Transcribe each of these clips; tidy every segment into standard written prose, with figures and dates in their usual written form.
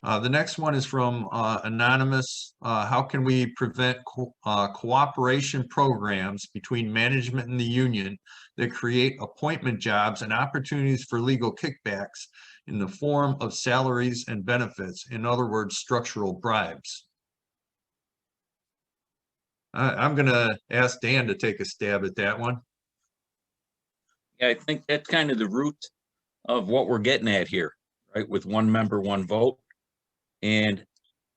The next one is from Anonymous. How can we prevent cooperation programs between management and the union that create appointment jobs and opportunities for legal kickbacks in the form of salaries and benefits? In other words, structural bribes. I'm going to ask Dan to take a stab at that one. Yeah, I think that's kind of the root of what we're getting at here, right? With one member, one vote. And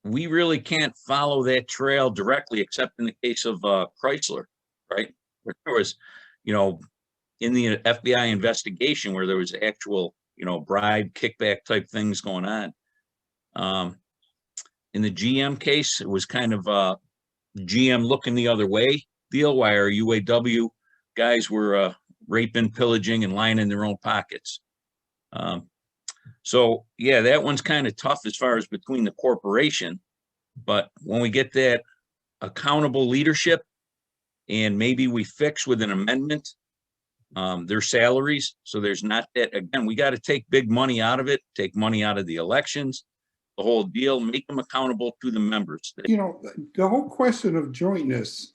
we really can't follow that trail directly, except in the case of Chrysler, right? Where there was, you know, in the FBI investigation where there was actual, you know, bribe, kickback type things going on. In the GM case, it was kind of GM looking the other way deal, while our UAW guys were raping, pillaging, and lining their own pockets. So yeah, that one's kind of tough as far as between the corporation, but when we get that accountable leadership and maybe we fix with an amendment their salaries, so there's not that, again, we got to take big money out of it, take money out of the elections, the whole deal, make them accountable to the members. You know, the whole question of jointness,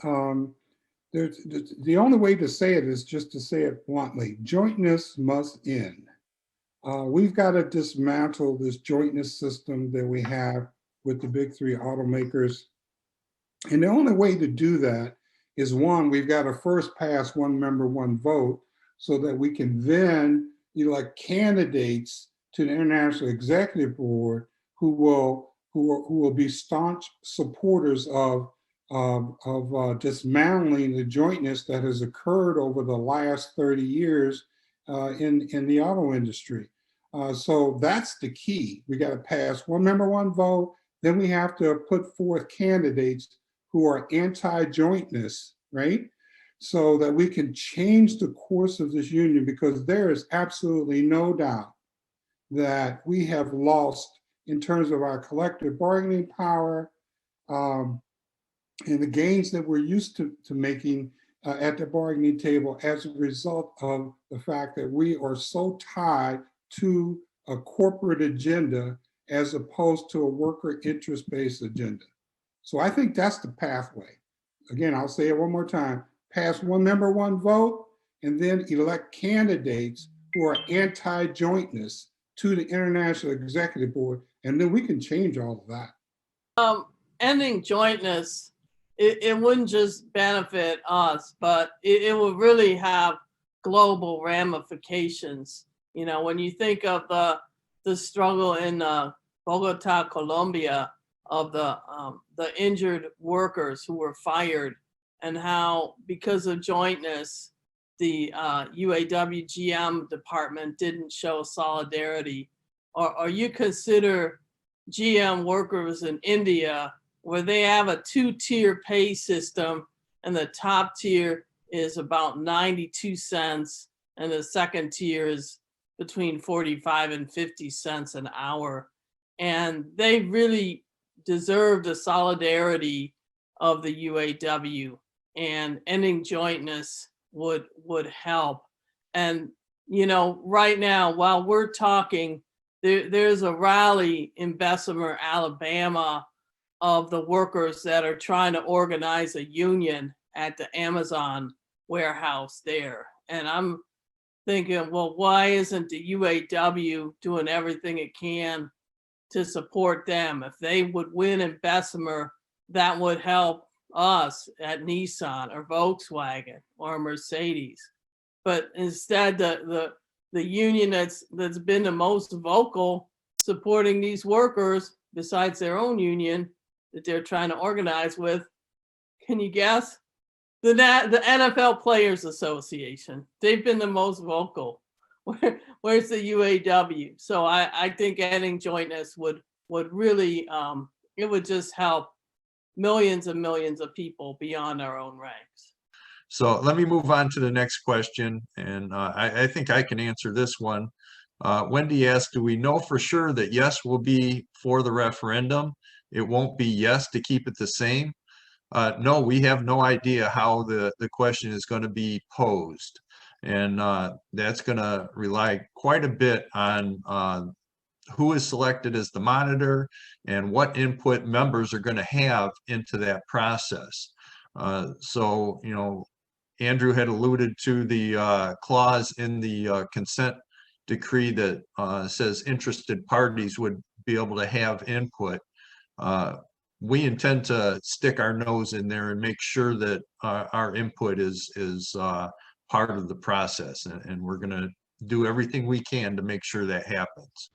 the only way to say it is just to say it bluntly. Jointness must end. We've got to dismantle this jointness system that we have with the big three automakers. And the only way to do that is, one, we've got to first pass one member, one vote, so that we can then elect candidates to the International Executive Board who will be staunch supporters of dismantling the jointness that has occurred over the last 30 years in the auto industry. So that's the key. We got to pass one member, one vote. Then we have to put forth candidates who are anti-jointness, right? So that we can change the course of this union, because there is absolutely no doubt that we have lost in terms of our collective bargaining power and the gains that we're used to making at the bargaining table as a result of the fact that we are so tied to a corporate agenda as opposed to a worker interest-based agenda. So I think that's the pathway. Again, I'll say it one more time: pass one member, one vote, and then elect candidates who are anti-jointness to the International Executive Board, and then we can change all of that. Ending jointness, it wouldn't just benefit us, but it would really have global ramifications. You know, when you think of the struggle in Bogota, Colombia, of the injured workers who were fired, and how because of jointness, the UAW GM department didn't show solidarity, or you consider GM workers in India, where they have a two-tier pay system, and the top tier is about 92 cents, and the second tier is between 45 and 50 cents an hour. And they really deserve the solidarity of the UAW, and ending jointness would help. And, you know, right now, while we're talking, there's a rally in Bessemer, Alabama, of the workers that are trying to organize a union at the Amazon warehouse there. And I'm thinking, well, why isn't the UAW doing everything it can to support them? If they would win in Bessemer, that would help us at Nissan or Volkswagen or Mercedes. But instead, the union that's been the most vocal supporting these workers, besides their own union that they're trying to organize with, can you guess? The NFL Players Association. They've been the most vocal. Where's the UAW? So I think ending jointness would really, it would just help millions and millions of people beyond our own ranks. So let me move on to the next question, and I think I can answer this one. Wendy asked, do we know for sure that yes will be for the referendum? It won't be yes to keep it the same? No, we have no idea how the question is going to be posed. And that's going to rely quite a bit on who is selected as the monitor and what input members are going to have into that process. So, you know, Andrew had alluded to the clause in the consent decree that says interested parties would be able to have input. We intend to stick our nose in there and make sure that our input is part of the process, and we're going to do everything we can to make sure that happens.